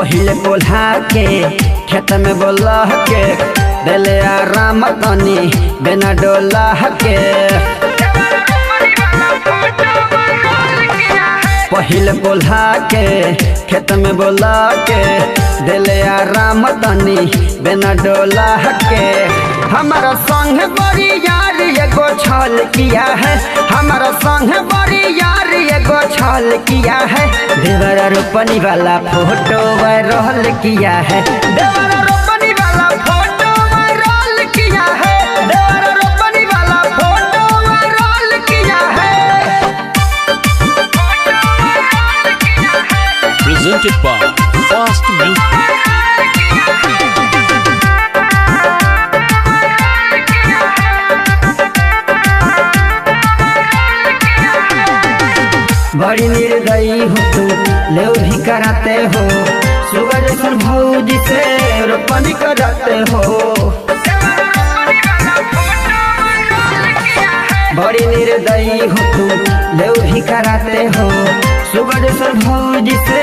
पहिले बोला के खेत में बोला के दिले आराम तनी बिना डोला के। पहिले बोला के खेत में बोला के दिले आराम तनी बिना डोला के। हमारा संग बड़ी यार एगो छल किया है, हमारा संग बड़ी यार एगो छल किया है। देवरा रोपनी वाला फोटो वायरल किया है, देवरा रोपनी वाला फोटो वायरल किया है, देवरा रोपनी वाला फोटो वायरल किया है। Presented by Fast Music। बड़ी निर्दयी हो तू ले भी कराते हो, सुगर सन भौजी से रोपनी कराते हो। बड़ी निर्दयी हो तू ले भी कराते हो, सुगर सन भौजी से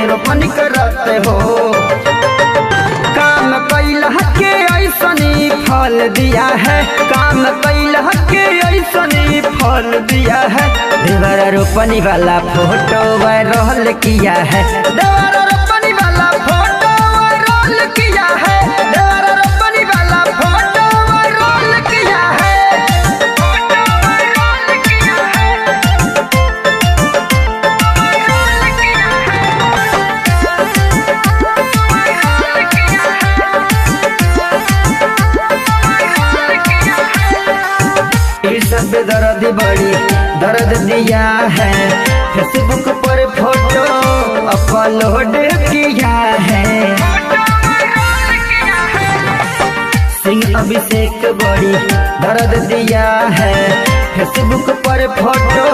रोपनी कराते हो। काम कैला के ऐसनी फल दिया है, काम कैला के ऐसनी फल दिया है। देवरा रोपनी वाला फोटो वायरल किया है, देवरा रोपनी वाला फोटो वायरल किया है, देवरा रोपनी वाला फोटो वायरल किया है। सब दर्द बड़ी दर्द दिया है, फेसबुक पर फोटो अपलोड किया है। सिंह अभिषेक बड़ी दर्द दिया है, फेसबुक पर फोटो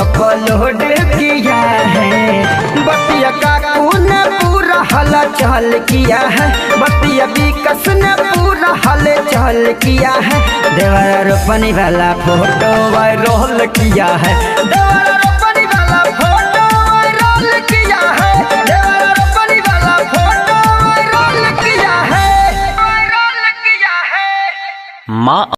अपलोड किया है। बतिया काकू ने पूरा हला चल किया है, बतिया विकास ने पूरा हले चल किया है। देवरा रोपनी वाला फोटो वायरल किया है, देवरा रोपनी वाला फोटो वायरल किया है, देवरा रोपनी वाला फोटो वायरल किया है, वायरल किया है। माँ